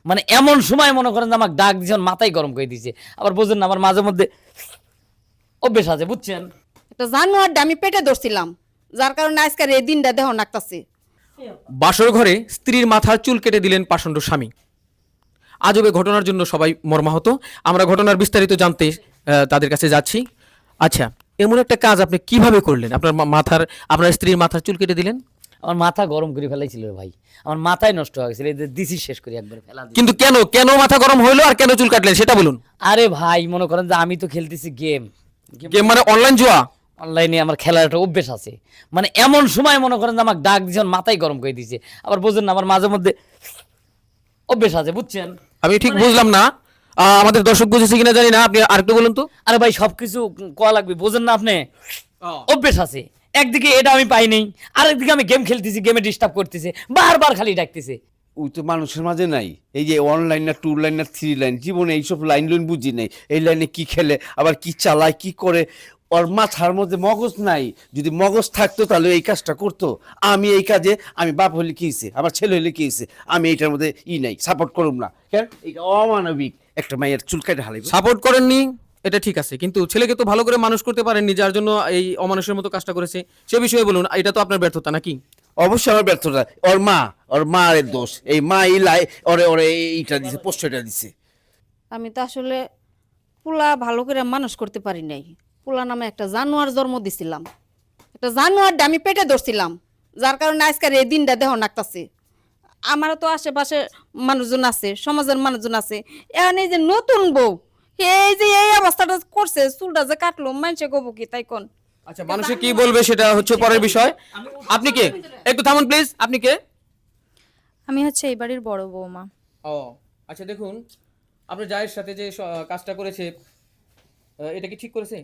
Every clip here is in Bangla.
মানে এমন সময় মনে করেন যে আমাকে ডাক দিয়েছেন, মাথায় গরম করে দিয়েছে। আবার বুঝেন না, আমার মাঝে মধ্যে অভ্যেস আছে, বুঝছেন। একটা জানোয়ারটা আমি পেটে ধরছিলাম, যার কারণে আজকের এই দিনটা দেহ নাকতাছে। বাসর ঘরে স্ত্রীর মাথার চুল কেটে দিলেন পাষণ্ড স্বামী। আজবে ঘটনার জন্য সবাই মর্মাহত। আমরা ঘটনার বিস্তারিত জানতে তাদের কাছে যাচ্ছি। আচ্ছা, এমন একটা কাজ আপনি কিভাবে করলেন? আপনার স্ত্রীর মাথার চুল কেটে দিলেন? আমার মাথা গরম করে ফেলাইছিল রে ভাই, আমার মাথায় নষ্ট হয়ে গেছিল, এই যে দিছি শেষ করে একবার ফেলা দিছি। কিন্তু কেন কেন মাথা গরম হইলো আর কেন চুল কাটলেন সেটা বলুন। আরে ভাই মনে করেন যে আমি তো খেলতেছি গেম, গেম মানে অনলাইন জুয়া? অনলাইনে আমার খেলার একটা অভ্যেস আছে। মানে এমন সময় মনে করেন যে আমাকে ডাক দিয়েছেন, মাথায় গরম করে দিয়েছে। আবার বুঝেন না, আমার মাঝে মধ্যে অভ্যেস আছে, বুঝছেন। আমি ঠিক বুঝলাম না, আমাদের দর্শক বুঝেছে কিনা জানি না, আপনি আরেকটু বলুন তো। আরে ভাই সবকিছু কয়া লাগবে, বোঝেন না আপনি। অভ্যেস আছে, একদিকে এটা আমি পাই নাই, আরেকদিকে আমি গেম খেলতেছি, গেমে ডিস্টার্ব করতেছে, বারবার খালি ডাকতেছে। ওই তো মানুষের মাঝে নাই। এই যে অনলাইন না, টু লাইন না, থ্রি লাইন, জীবনে এইসব লাইন লাইন বুঝি নাই। এই লাইনে কি খেলে, আবার কি চালায়, কি করে, ওর মাথার মধ্যে মগজ নাই। যদি মগজ থাকতো তাহলে এই কাজটা করতো। আমি এই কাজে, আমি বাপ হলে কি হয়েছে, আমার ছেলে হলে কি হয়েছে, আমি এইটার মধ্যে নাই, সাপোর্ট করুম না। কেন? এটা অমানবিক, একটা মায়ের চুল কেটে হালাইব। সাপোর্ট করেননি এটা ঠিক আছে, কিন্তু ছেলেকে তো ভালো করে মানুষ করতে পারেননি, যার জন্য এই অমানুষের মতো কাজটা করেছে। সে বিষয়ে বলুন, এটা তো আপনার ব্যর্থতা নাকি? অবশ্যই আমার ব্যর্থতা। ওর মায়ের দোষ। এই মা এই লাই ওরে ওরে এইটা দিছে, পোস্টটা দিছে। আমি তো আসলে পোলা ভালো করে মানুষ করতে পারি নাই। পোলা নামে একটা জানোয়ার জন্ম দিছিলাম, একটা জানোয়ারটা আমি পেটে ধরছিলাম, যার কারণে আজকের এই দিনটা দেহ নাকতাছে। আমারও তো আশেপাশে মানুষজন আছে, সমাজের মানুষজন আছে। এখন এই যে নতুন বউ, এই যে এই অবস্থাটা করছে, চুলটা যে কাটলো, মানুষে কব কি তাই কোন? আচ্ছা, মানুষে কি বলবে সেটা হচ্ছে পরের বিষয়। আপনি কে? একটু থামুন প্লিজ। আপনি কে? আমি হচ্ছে এই বাড়ির বড় বৌমা। ও আচ্ছা, দেখুন আপনার জায়ের সাথে যে কাজটা করেছে, এটা কি ঠিক করেছে?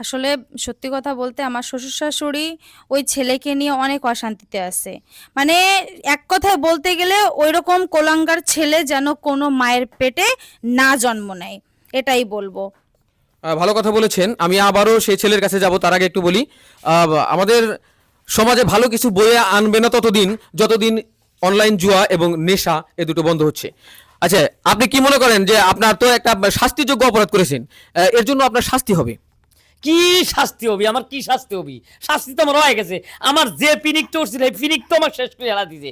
আসলে সত্যি কথা বলতে আমার শ্বশুর শাশুড়ি ওই ছেলেকে নিয়ে অনেক অশান্তিতে আছে। মানে এক কথায় বলতে গেলে ওইরকম কোলাঙ্গার ছেলে যেন কোনো মায়ের পেটে না জন্ম নেয়, এটাই বলবো। ভালো কথা বলেছেন। আমি আবারও সেই ছেলের কাছে যাব, তার আগে একটু বলি, আমাদের সমাজে ভালো কিছু বয়ে আনবে না ততদিন যতদিন অনলাইন জুয়া এবং নেশা এ দুটো বন্ধ হচ্ছে। আচ্ছা, আপনি কি মনে করেন যে আপনার তো একটা শাস্তিযোগ্য অপরাধ করেছেন, এর জন্য আপনার শাস্তি হবে? কি শাস্তি হবি? আমার কি শাস্তি হবি? শাস্তি তো আমার হয়ে গেছে। আমার যে পিনিকটা উঠছিল, এই পিনিক তো আমার শেষ করে হেলা দিছে।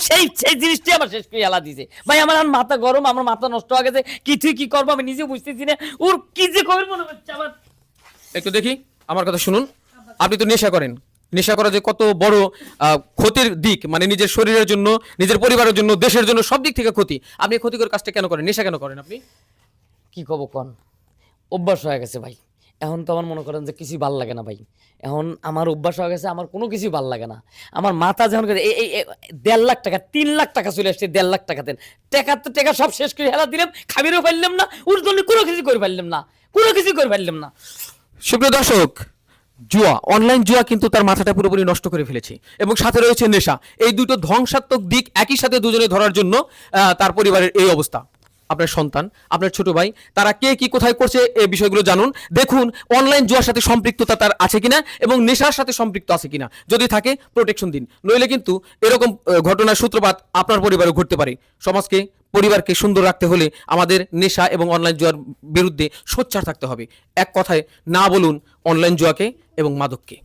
সেই জিনিসটি আমার শেষ করে হেলা দিছে। ভাই আমার আর মাথা গরম, আমার মাথা নষ্ট হয়ে গেছে। কিছুই কি করবো আমি নিজে বুঝতেছি না। ওর কি যে করবো মনে হচ্ছে আমার। একটু দেখি, আমার কথা শুনুন। আপনি তো নেশা করেন। নেশা করা যে কত বড় ক্ষতির দিক, মানে নিজের শরীরের জন্য, নিজের পরিবারের জন্য, দেশের জন্য, সব দিক থেকে ক্ষতি। আপনি ক্ষতিকর কাজটা কেন করেন? নেশা কেন করেন আপনি? কি কব কন, অভ্যাস হয়ে গেছে ভাই। এখন তো আমার মনে করেন যে কিছুই ভাল লাগে না ভাই। এখন আমার অভ্যাস হয়ে গেছে, আমার কোনো কিছুই ভাল লাগে না। আমার মাথা যখন এই 1.5 লাখ টাকা, 3 লাখ টাকা চলে আসছে, 1.5 লাখ টাকা দেন। টাকা তো টাকা সব শেষ করে হেলা দিলাম, খাবিরও পারলাম না, ওর জন্য কোনো কিছু করে পারলাম না, কোনো কিছু করে পারলাম না। সুপ্রিয় দর্শক, জুয়া, অনলাইন জুয়া কিন্তু তার মাথাটা পুরোপুরি নষ্ট করে ফেলেছে, এবং সাথে রয়েছে নেশা। এই দুটো ধ্বংসাত্মক দিক একই সাথে দুজনে ধরার জন্য তার পরিবারের এই অবস্থা। আপনার সন্তান, আপনার ছোট ভাই, তারা কে কি কোথায় করছে এই বিষয়গুলো জানুন। দেখুন অনলাইন জুয়ার সাথে সম্পৃক্ততা তার আছে কিনা এবং নেশার সাথে সম্পৃক্ত আছে কিনা। যদি থাকে প্রোটেকশন দিন, নইলে কিন্তু এরকম ঘটনার সূত্রপাত আপনার পরিবারে ঘটতে পারে। সমাজকে, পরিবারকে সুন্দর রাখতে হলে আমাদের নেশা এবং অনলাইন জুয়ার বিরুদ্ধে সোচ্চার থাকতে হবে। এক কথায় না বলুন অনলাইন জুয়াকে এবং মাদককে।